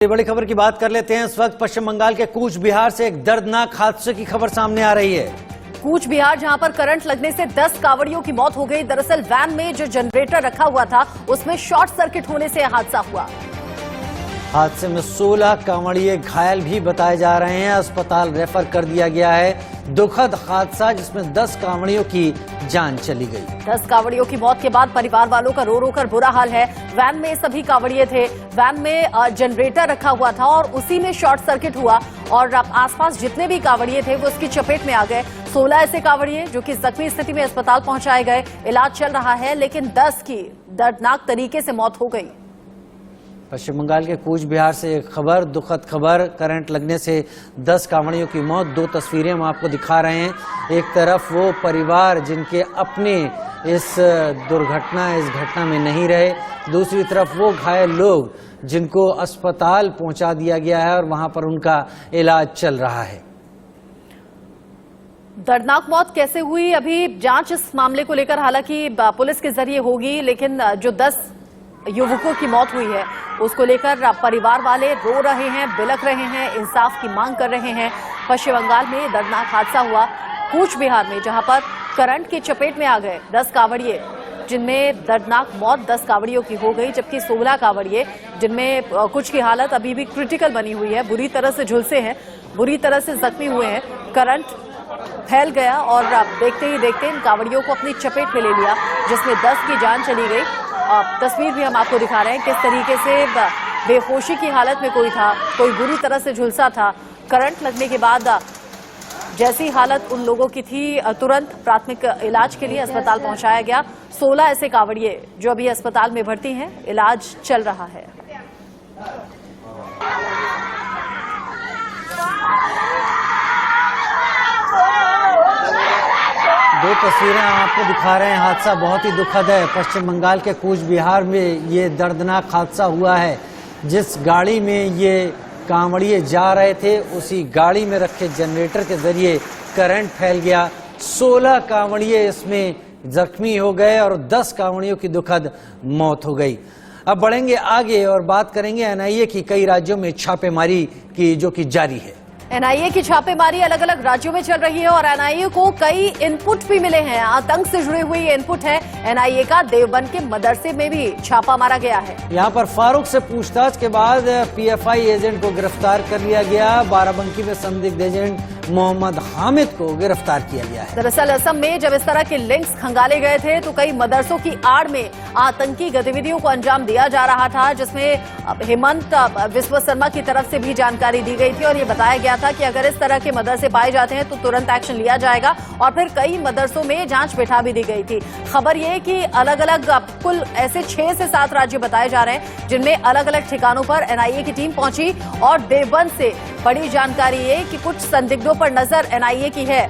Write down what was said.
बड़ी खबर की बात कर लेते हैं। इस वक्त पश्चिम बंगाल के कूच बिहार से एक दर्दनाक हादसे की खबर सामने आ रही है। कूच बिहार, जहां पर करंट लगने से 10 कांवड़ियों की मौत हो गई। दरअसल वैन में जो जनरेटर रखा हुआ था उसमें शॉर्ट सर्किट होने से हादसा हुआ। हादसे में 16 कांवड़िए घायल भी बताए जा रहे हैं, अस्पताल रेफर कर दिया गया है। दुखद हादसा जिसमें 10 कांवड़ियों की जान चली गई। 10 कांवड़ियों की मौत के बाद परिवार वालों का रो रो कर बुरा हाल है। वैन में सभी कांवड़िए थे, वैन में जनरेटर रखा हुआ था और उसी में शॉर्ट सर्किट हुआ और आसपास जितने भी कांवड़िए थे वो उसकी चपेट में आ गए। 16 ऐसे कांवड़िए जो कि जख्मी स्थिति में अस्पताल पहुंचाए गए, इलाज चल रहा है, लेकिन 10 की दर्दनाक तरीके से मौत हो गई। पश्चिम बंगाल के कूच बिहार से एक खबर, दुखद खबर, करंट लगने से 10 कांवड़ियों की मौत। 2 तस्वीरें हम आपको दिखा रहे हैं। एक तरफ वो परिवार जिनके अपने इस घटना में नहीं रहे, दूसरी तरफ वो घायल लोग जिनको अस्पताल पहुंचा दिया गया है और वहां पर उनका इलाज चल रहा है। दर्दनाक मौत कैसे हुई, अभी जांच इस मामले को लेकर हालांकि पुलिस के जरिए होगी, लेकिन जो 10 युवकों की मौत हुई है उसको लेकर परिवार वाले रो रहे हैं, बिलख रहे हैं, इंसाफ की मांग कर रहे हैं। पश्चिम बंगाल में दर्दनाक हादसा हुआ कूच बिहार में, जहां पर करंट की चपेट में आ गए 10 कांवड़िए, जिनमें दर्दनाक मौत 10 कांवड़ियों की हो गई, जबकि 16 कांवड़िए जिनमें कुछ की हालत अभी भी क्रिटिकल बनी हुई है, बुरी तरह से झुलसे हैं, बुरी तरह से जख्मी हुए हैं। करंट फैल गया और देखते ही देखते इन कांवड़ियों को अपनी चपेट में ले लिया, जिसमें 10 की जान चली गई। तस्वीर भी हम आपको दिखा रहे हैं किस तरीके से बेहोशी की हालत में कोई था, कोई बुरी तरह से झुलसा था। करंट लगने के बाद जैसी हालत उन लोगों की थी, तुरंत प्राथमिक इलाज के लिए अस्पताल पहुंचाया गया। 16 ऐसे कांवड़िए जो अभी अस्पताल में भर्ती हैं, इलाज चल रहा है। दो तस्वीरें आपको दिखा रहे हैं। हादसा बहुत ही दुखद है। पश्चिम बंगाल के कूच बिहार में ये दर्दनाक हादसा हुआ है। जिस गाड़ी में ये कांवड़िए जा रहे थे उसी गाड़ी में रखे जनरेटर के जरिए करंट फैल गया। 16 कांवड़िए इसमें जख्मी हो गए और 10 कांवड़ियों की दुखद मौत हो गई। अब बढ़ेंगे आगे और बात करेंगे एनआईए की कई राज्यों में छापेमारी की जो कि जारी है। एनआईए की छापेमारी अलग अलग राज्यों में चल रही है और एनआईए को कई इनपुट भी मिले हैं। आतंक से जुड़े हुए ये इनपुट है। एनआईए का देवबंद के मदरसे में भी छापा मारा गया है। यहाँ पर फारूक से पूछताछ के बाद पीएफआई एजेंट को गिरफ्तार कर लिया गया। बाराबंकी में संदिग्ध एजेंट मोहम्मद हामिद को गिरफ्तार किया गया है। दरअसल असम में जब इस तरह के लिंक्स खंगाले गए थे तो कई मदरसों की आड़ में आतंकी गतिविधियों को अंजाम दिया जा रहा था, जिसमें हेमंत विश्व शर्मा की तरफ से भी जानकारी दी गई थी और ये बताया गया था कि अगर इस तरह के मदरसे पाए जाते हैं तो तुरंत एक्शन लिया जाएगा। और फिर कई मदरसों में जांच बिठा भी दी गई थी। खबर यह कि अलग अलग कुल ऐसे 6 से 7 राज्य बताए जा रहे हैं जिनमें अलग अलग ठिकानों पर एनआईए की टीम पहुंची और देवबंद से बड़ी जानकारी ये कि कुछ संदिग्धों पर नजर एनआईए की है।